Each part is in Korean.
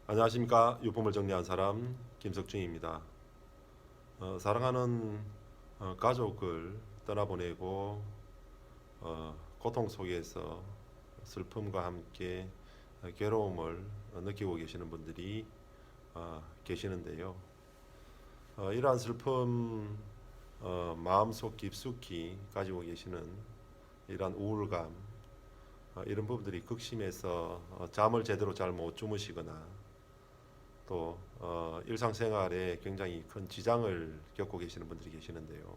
안녕하십니까. 유품을 정리한 사람 김석중입니다. 사랑하는 가족을 떠나보내고 고통 속에서 슬픔과 함께 괴로움을 느끼고 계시는 분들이 계시는데요. 이러한 슬픔 마음속 깊숙이 가지고 계시는 이러한 우울감 이런 부분들이 극심해서 잠을 제대로 잘 못 주무시거나 또 일상생활에 굉장히 큰 지장을 겪고 계시는 분들이 계시는데요.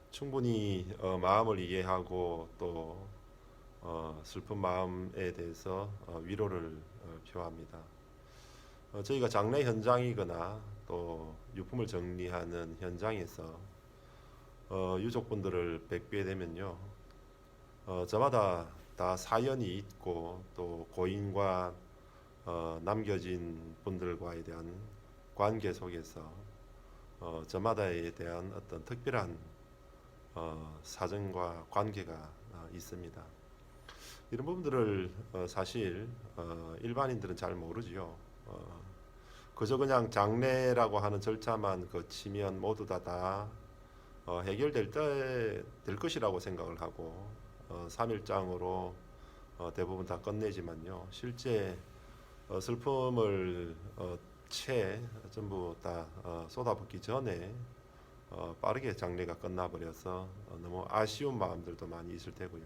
충분히 마음을 이해하고 또 슬픈 마음에 대해서 위로를 표합니다. 저희가 장례 현장이거나 또 유품을 정리하는 현장에서 유족분들을 뵙게 되면요, 저마다 다 사연이 있고 또 고인과 남겨진 분들과에 대한 관계 속에서 저마다에 대한 어떤 특별한 사정과 관계가 있습니다. 이런 부분들을 사실 일반인들은 잘 모르죠. 그저 그냥 장례라고 하는 절차만 거치면 모두 다 해결될 될 것이라고 생각을 하고 3일장으로 대부분 다 끝내지만요. 실제 슬픔을 채 전부 다 쏟아붓기 전에 빠르게 장례가 끝나버려서 너무 아쉬운 마음들도 많이 있을 테고요.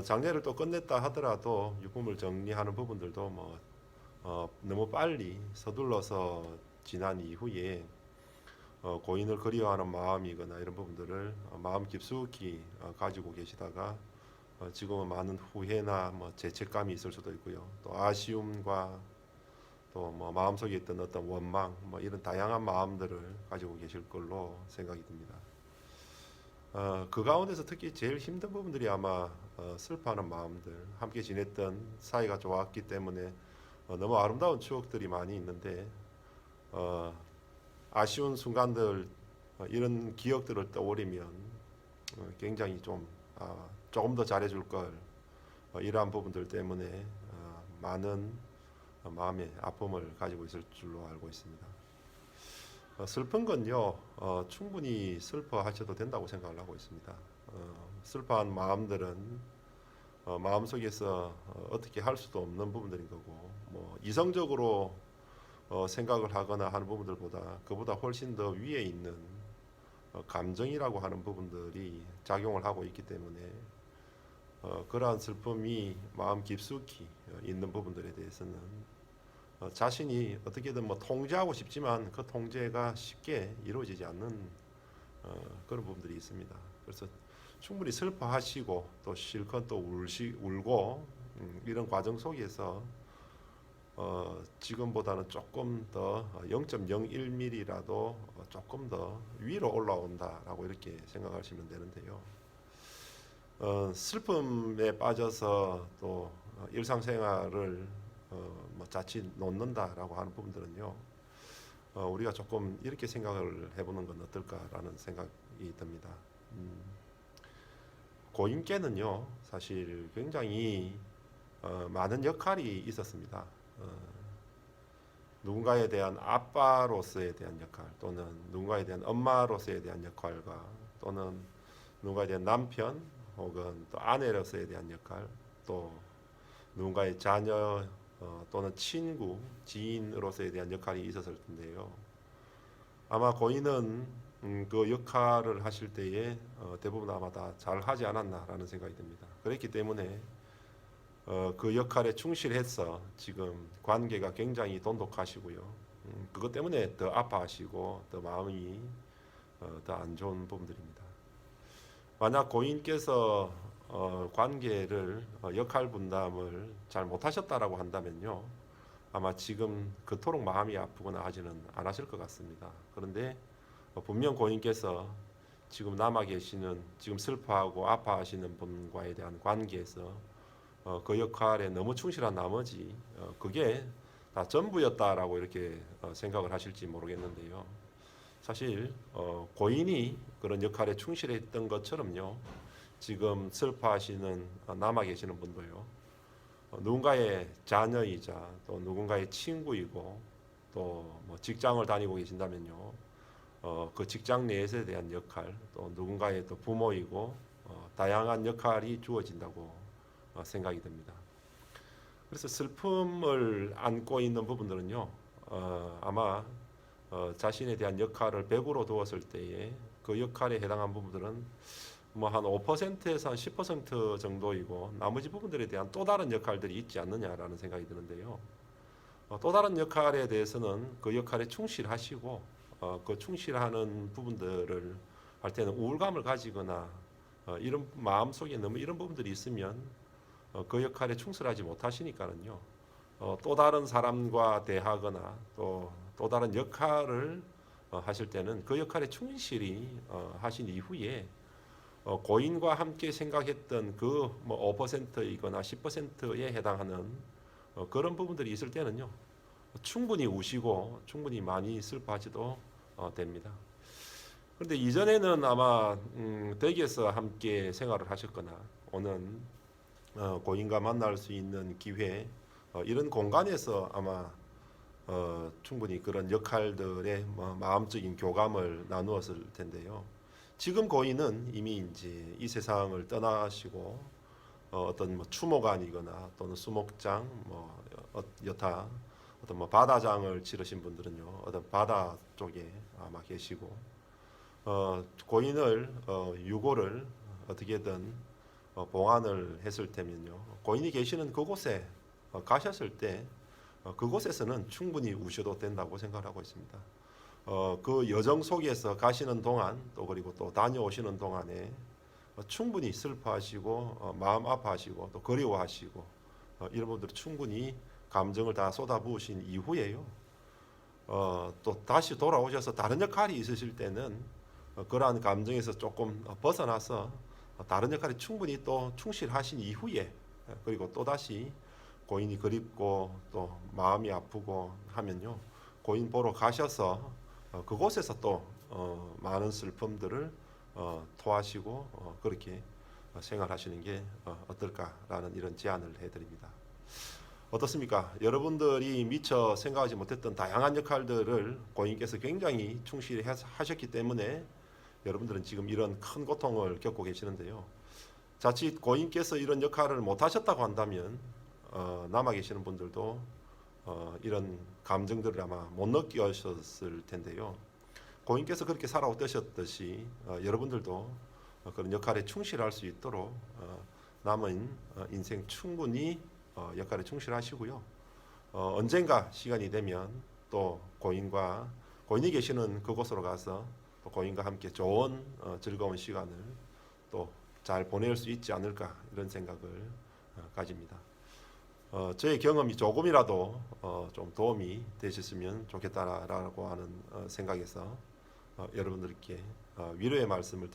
장례를 또 끝냈다 하더라도 유품을 정리하는 부분들도 너무 빨리 서둘러서 지난 이후에 고인을 그리워하는 마음이거나 이런 부분들을 마음 깊숙이 가지고 계시다가 지금은 많은 후회나 죄책감이 있을 수도 있고요. 또 아쉬움과 또 마음속에 있던 어떤 원망 이런 다양한 마음들을 가지고 계실 걸로 생각이 듭니다. 그 가운데서 특히 제일 힘든 부분들이 아마 슬퍼하는 마음들, 함께 지냈던 사이가 좋았기 때문에 너무 아름다운 추억들이 많이 있는데 아쉬운 순간들 이런 기억들을 떠올리면 굉장히 조금 더 잘해줄 걸 이러한 부분들 때문에 많은 마음의 아픔을 가지고 있을 줄로 알고 있습니다. 슬픈 건요, 충분히 슬퍼하셔도 된다고 생각을 하고 있습니다. 슬퍼한 마음들은 마음속에서 어떻게 할 수도 없는 부분들인 거고, 이성적으로 생각을 하거나 하는 부분들보다 그보다 훨씬 더 위에 있는 감정이라고 하는 부분들이 작용을 하고 있기 때문에 그러한 슬픔이 마음 깊숙이 있는 부분들에 대해서는 자신이 어떻게든 통제하고 싶지만 그 통제가 쉽게 이루어지지 않는 그런 부분들이 있습니다. 그래서 충분히 슬퍼하시고 또 실컷 또 울고 이런 과정 속에서 지금보다는 조금 더 0.01mm라도 조금 더 위로 올라온다라고 이렇게 생각하시면 되는데요. 슬픔에 빠져서 또 일상생활을 자칫 놓는다라고 하는 부분들은요. 우리가 조금 이렇게 생각을 해보는 건 어떨까라는 생각이 듭니다. 고인께는요, 사실 굉장히 많은 역할이 있었습니다. 누군가에 대한 아빠로서에 대한 역할 또는 누군가에 대한 엄마로서에 대한 역할과 또는 누군가에 대한 남편 혹은 또 아내로서에 대한 역할 또 누군가의 자녀 또는 친구, 지인으로서에 대한 역할이 있었을 텐데요. 아마 고인은 그 역할을 하실 때에 대부분 아마 다 잘 하지 않았나라는 생각이 듭니다. 그렇기 때문에 그 역할에 충실해서 지금 관계가 굉장히 돈독하시고요. 그것 때문에 더 아파하시고 더 마음이 더 안 좋은 부분들입니다. 만약 고인께서 관계를 역할 분담을 잘 못하셨다라고 한다면요, 아마 지금 그토록 마음이 아프거나 하지는 않으실 것 같습니다. 그런데 분명 고인께서 지금 남아 계시는 지금 슬퍼하고 아파하시는 분과에 대한 관계에서 그 역할에 너무 충실한 나머지 그게 다 전부였다라고 이렇게 생각을 하실지 모르겠는데요. 사실 고인이 그런 역할에 충실했던 것처럼요. 지금 슬퍼하시는 남아 계시는 분도요. 누군가의 자녀이자 또 누군가의 친구이고 또 뭐 직장을 다니고 계신다면요, 그 직장 내에서에 대한 역할, 또 누군가의 또 부모이고 다양한 역할이 주어진다고 생각이 됩니다. 그래서 슬픔을 안고 있는 부분들은요, 아마 자신에 대한 역할을 100으로 두었을 때에 그 역할에 해당한 부분들은 뭐 한 5%에서 한 10% 정도이고, 나머지 부분들에 대한 또 다른 역할들이 있지 않느냐라는 생각이 드는데요. 또 다른 역할에 대해서는 그 역할에 충실하시고, 그 충실하는 부분들을 할 때는 우울감을 가지거나 이런 마음속에 너무 이런 부분들이 있으면 그 역할에 충실하지 못하시니까는요, 또 다른 사람과 대하거나 또 다른 역할을 하실 때는 그 역할에 충실히 하신 이후에 고인과 함께 생각했던 그 뭐 5%이거나 10%에 해당하는 그런 부분들이 있을 때는요, 충분히 우시고 충분히 많이 슬퍼하지도 됩니다. 그런데 이전에는 아마 댁에서 함께 생활을 하셨거나 오는 고인과 만날 수 있는 기회, 이런 공간에서 아마 충분히 그런 역할들의 마음적인 교감을 나누었을 텐데요. 지금 고인은 이미 이제 이 세상을 떠나시고 어떤 뭐 추모관이거나 또는 수목장, 여타 어떤 뭐 바다장을 치르신 분들은요, 어떤 바다 쪽에 아마 계시고, 고인을 유골을 어떻게든 봉안을 했을 테면요, 고인이 계시는 그곳에 가셨을 때 그곳에서는 충분히 우셔도 된다고 생각하고 있습니다. 그 여정 속에서 가시는 동안 또 그리고 또 다녀오시는 동안에 충분히 슬퍼하시고 마음 아파하시고 또 그리워하시고 이런 분들이 충분히 감정을 다 쏟아부으신 이후에요, 또 다시 돌아오셔서 다른 역할이 있으실 때는 그러한 감정에서 조금 벗어나서 다른 역할에 충분히 또 충실하신 이후에, 그리고 또 다시 고인이 그립고 또 마음이 아프고 하면요, 고인 보러 가셔서 그곳에서 또 많은 슬픔들을 토하시고 그렇게 생활하시는 게 어떨까라는 이런 제안을 해드립니다. 어떻습니까? 여러분들이 미처 생각하지 못했던 다양한 역할들을 고인께서 굉장히 충실히 하셨기 때문에 여러분들은 지금 이런 큰 고통을 겪고 계시는데요. 자칫 고인께서 이런 역할을 못하셨다고 한다면 남아 계시는 분들도 이런 감정들을 아마 못 느끼셨을 텐데요. 고인께서 그렇게 살아오셨듯이 여러분들도 그런 역할에 충실할 수 있도록 남은 인생 충분히 역할에 충실하시고요. 언젠가 시간이 되면 또 고인이 계시는 그곳으로 가서 또 고인과 함께 좋은 즐거운 시간을 또 잘 보낼 수 있지 않을까, 이런 생각을 가집니다. 저의 경험이 조금이라도 좀 도움이 되셨으면 좋겠다라고 하는 생각에서 여러분들께 위로의 말씀을